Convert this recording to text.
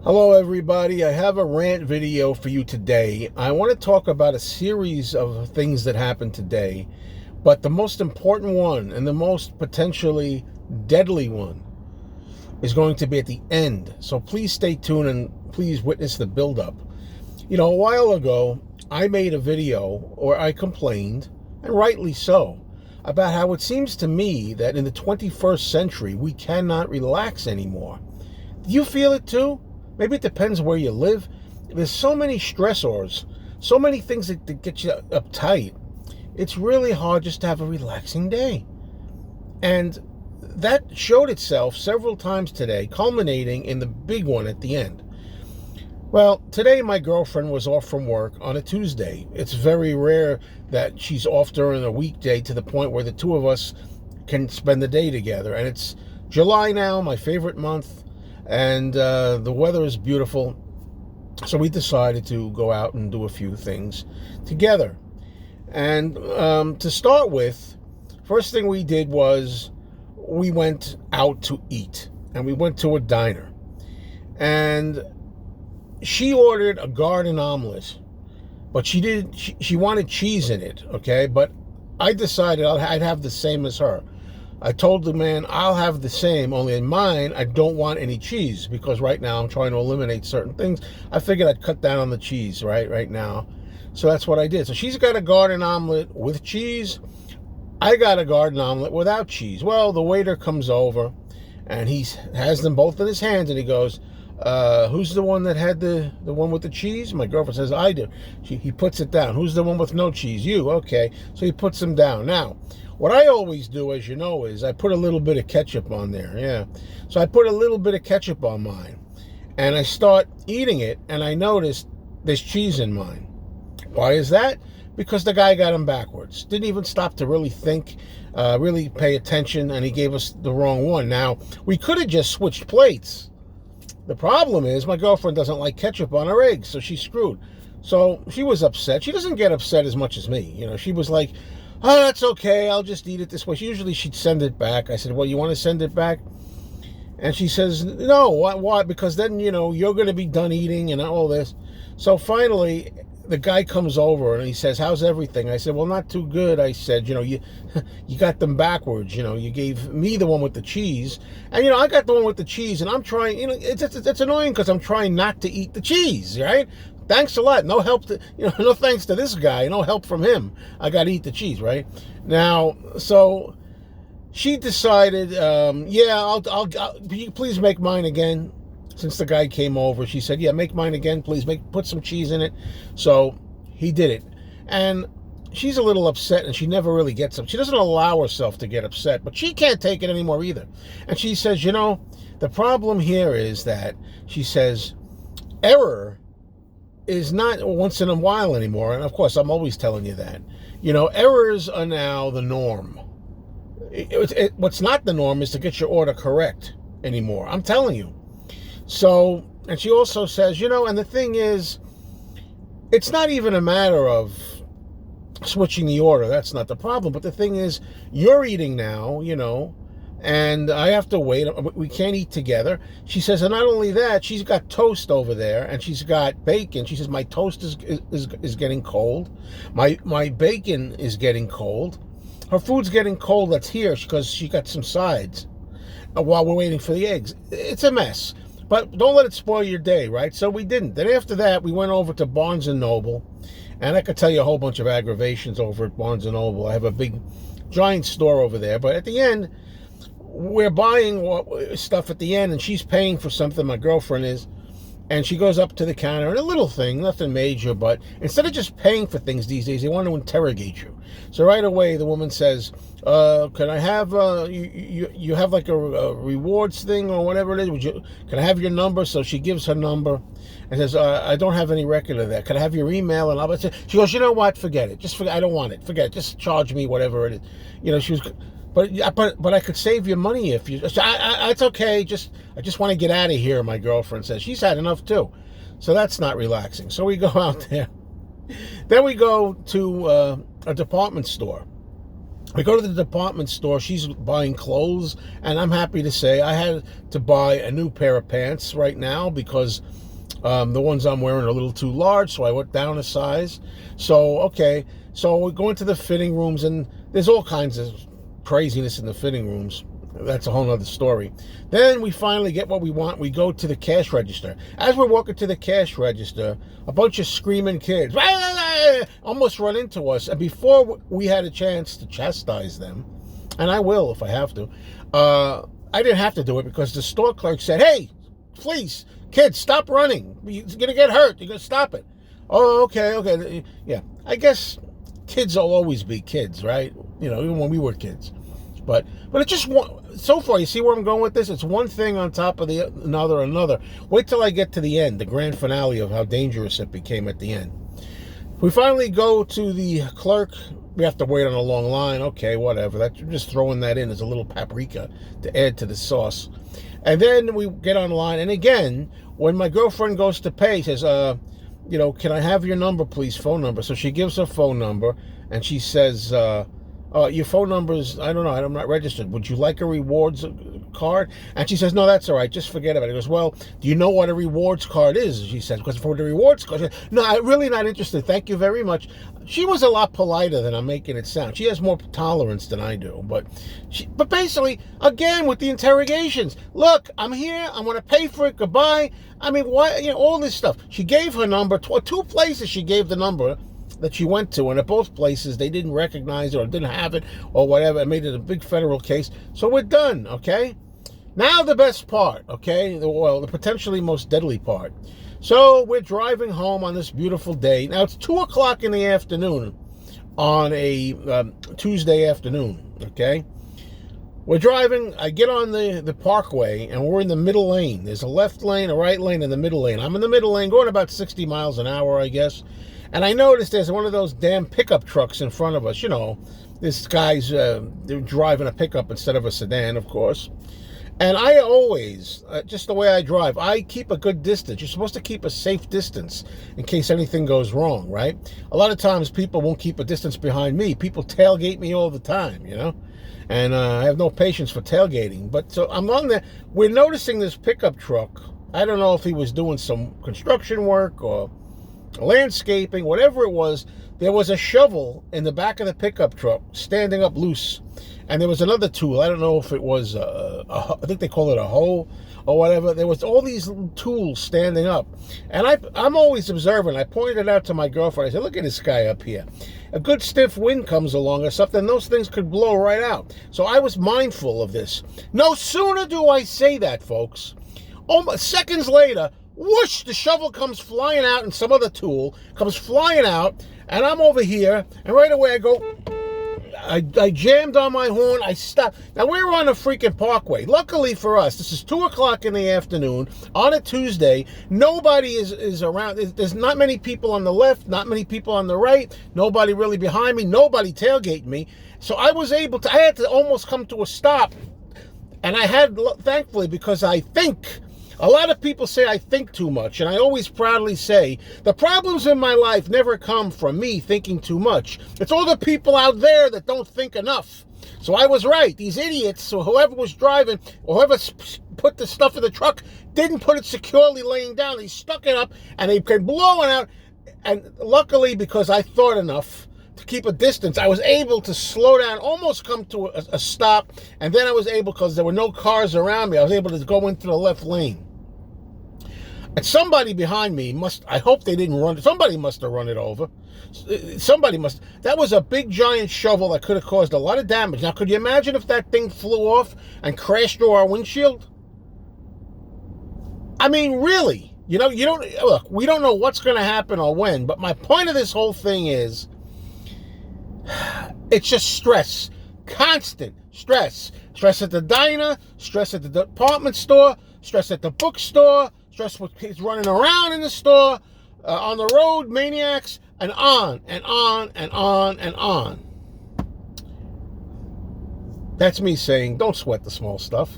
Hello everybody, I have a rant video for you today. I want to talk about a series of things that happened today, but the most important one and the most potentially deadly one is going to be at the end. So please stay tuned and please witness the buildup. A while ago, I made a video where I complained, and rightly so, about how it seems to me that in the 21st century we cannot relax anymore. Do you feel it too? Maybe it depends where you live. There's so many stressors, so many things that get you uptight. It's really hard just to have a relaxing day. And that showed itself several times today, culminating in the big one at the end. Well, today my girlfriend was off from work on a Tuesday. It's very rare that she's off during a weekday to the point where the two of us can spend the day together. And it's July now, my favorite month. And the weather is beautiful, so we decided to go out and do a few things together. And to start with, first thing we did was we went out to eat, and we went to a diner. And she ordered a garden omelet, but she wanted cheese in it, okay? But I decided I'd have the same as her. I told the man, I'll have the same, only in mine, I don't want any cheese, because right now I'm trying to eliminate certain things. I figured I'd cut down on the cheese right now. So that's what I did. So she's got a garden omelet with cheese. I got a garden omelet without cheese. Well, the waiter comes over, and he has them both in his hands, and he goes, who's the one that had the one with the cheese? My girlfriend says, I do. He puts it down. Who's the one with no cheese? You. Okay. So he puts them down. Now, what I always do, as you know, is I put a little bit of ketchup on there. Yeah. So I put a little bit of ketchup on mine, and I start eating it, and I noticed there's cheese in mine. Why is that? Because the guy got them backwards. Didn't even stop to really think, really pay attention, and he gave us the wrong one. Now, we could have just switched plates. The problem is my girlfriend doesn't like ketchup on her eggs, so she's screwed. So she was upset. She doesn't get upset as much as me. She was like, oh, that's okay, I'll just eat it this way. Usually she'd send it back. I said, well, you want to send it back? And she says, no, why? Because then, you're going to be done eating and all this. So finally, the guy comes over and he says, how's everything? I said, well, not too good. I said, you got them backwards. You gave me the one with the cheese. And, I got the one with the cheese, and I'm trying, it's annoying because I'm trying not to eat the cheese, right? Thanks a lot. No help no thanks to this guy. No help from him. I got to eat the cheese, right? Now, so she decided, I'll please make mine again. Since the guy came over, she said, yeah, make mine again, please. Put some cheese in it. So he did it. And she's a little upset, and she never really gets up. She doesn't allow herself to get upset, but she can't take it anymore either. And she says, the problem here is that, she says, error is not once in a while anymore. And of course, I'm always telling you that. Errors are now the norm. What's not the norm is to get your order correct anymore. I'm telling you. So, and she also says, and the thing is, it's not even a matter of switching the order. That's not the problem. But the thing is, you're eating now, and I have to wait. We can't eat together. She says, and not only that, she's got toast over there, and she's got bacon. She says, my toast is getting cold. My bacon is getting cold. Her food's getting cold that's here because she got some sides while we're waiting for the eggs. It's a mess. But don't let it spoil your day, right? So we didn't. Then after that, we went over to Barnes & Noble. And I could tell you a whole bunch of aggravations over at Barnes & Noble. I have a big, giant store over there. But at the end, we're buying stuff at the end, and she's paying for something, my girlfriend is. And she goes up to the counter, and a little thing, nothing major, but instead of just paying for things these days, they want to interrogate you. So right away, the woman says, can I have, you have like a rewards thing or whatever it is? Can I have your number? So she gives her number and says, I don't have any record of that. Can I have your email? And all that? She goes, you know what? Forget it. Just forget. I don't want it. Forget it. Just charge me whatever it is. She was... But I could save you money if you... it's okay. I just want to get out of here, my girlfriend says. She's had enough too. So that's not relaxing. So we go out there. Then we go to a department store. We go to the department store. She's buying clothes, and I'm happy to say I had to buy a new pair of pants right now because the ones I'm wearing are a little too large, so I went down a size. So, okay, so we go into the fitting rooms, and there's all kinds of craziness in the fitting rooms. That's a whole nother story. Then we finally get what we want. We go to the cash register. As we're walking to the cash register, a bunch of screaming kids almost run into us. And before we had a chance to chastise them, and I will if I have to, I didn't have to do it because the store clerk said, "Hey, please, kids, stop running. You're going to get hurt. You're going to stop it." Oh, okay. Yeah, I guess kids will always be kids, right? You know, even when we were kids. But it's just one, so far, you see where I'm going with this? It's one thing on top of the another. Wait till I get to the end, the grand finale of how dangerous it became at the end. We finally go to the clerk. We have to wait on a long line. Okay, whatever. I'm just throwing that in as a little paprika to add to the sauce. And then we get online. And again, when my girlfriend goes to pay, says, can I have your number, please, phone number? So she gives her phone number, and she says, your phone number is, I don't know, I'm not registered. Would you like a rewards card? And she says, no, that's all right. Just forget about it. He goes, well, do you know what a rewards card is? She says, because for the rewards card, said, no, I'm really not interested. Thank you very much. She was a lot politer than I'm making it sound. She has more tolerance than I do. But basically, again, with the interrogations, look, I'm here. I want to pay for it. Goodbye. I mean, why? All this stuff. She gave her number. Two places she gave the number that she went to, and at both places they didn't recognize it or didn't have it or whatever. It made it a big federal case. So we're done, okay? Now the best part, okay? The potentially most deadly part. So we're driving home on this beautiful day. Now it's 2 o'clock in the afternoon on a Tuesday afternoon, okay? We're driving. I get on the parkway, and we're in the middle lane. There's a left lane, a right lane, and the middle lane. I'm in the middle lane, going about 60 miles an hour, I guess. And I noticed there's one of those damn pickup trucks in front of us. This guy's they're driving a pickup instead of a sedan, of course. And I always, just the way I drive, I keep a good distance. You're supposed to keep a safe distance in case anything goes wrong, right? A lot of times people won't keep a distance behind me. People tailgate me all the time, And I have no patience for tailgating. But so I'm on there. We're noticing this pickup truck. I don't know if he was doing some construction work or landscaping, whatever it was. There was a shovel in the back of the pickup truck standing up loose, and there was another tool. I don't know if it was I think they call it a hoe or whatever. There was all these tools standing up, and I'm always observant. I pointed out to my girlfriend. I said, look at this guy up here. A good stiff wind comes along or something, those things could blow right out. So I was mindful of this. No sooner do I say that, folks, seconds later, whoosh, the shovel comes flying out, and some other tool comes flying out, and I'm over here, and right away I go, I jammed on my horn, I stopped. Now, we're on a freaking parkway. Luckily for us, this is 2 o'clock in the afternoon on a Tuesday. Nobody is around. There's not many people on the left, not many people on the right, nobody really behind me, nobody tailgating me. So I had to almost come to a stop, and I had, thankfully, because I think, a lot of people say I think too much, and I always proudly say, the problems in my life never come from me thinking too much. It's all the people out there that don't think enough. So I was right. These idiots, or whoever was driving, or whoever put the stuff in the truck, didn't put it securely laying down. They stuck it up, and they kept blowing out. And luckily, because I thought enough to keep a distance, I was able to slow down, almost come to a stop, and then I was able, because there were no cars around me, I was able to go into the left lane. And somebody behind me I hope they didn't run, somebody must have run it over. That was a big giant shovel that could have caused a lot of damage. Now, could you imagine if that thing flew off and crashed through our windshield? I mean, really, we don't know what's going to happen or when, but my point of this whole thing is, it's just stress, constant stress. Stress at the diner, stress at the department store, stress at the bookstore, stress with kids running around in the store, on the road, maniacs, and on and on and on and on. That's me saying, don't sweat the small stuff.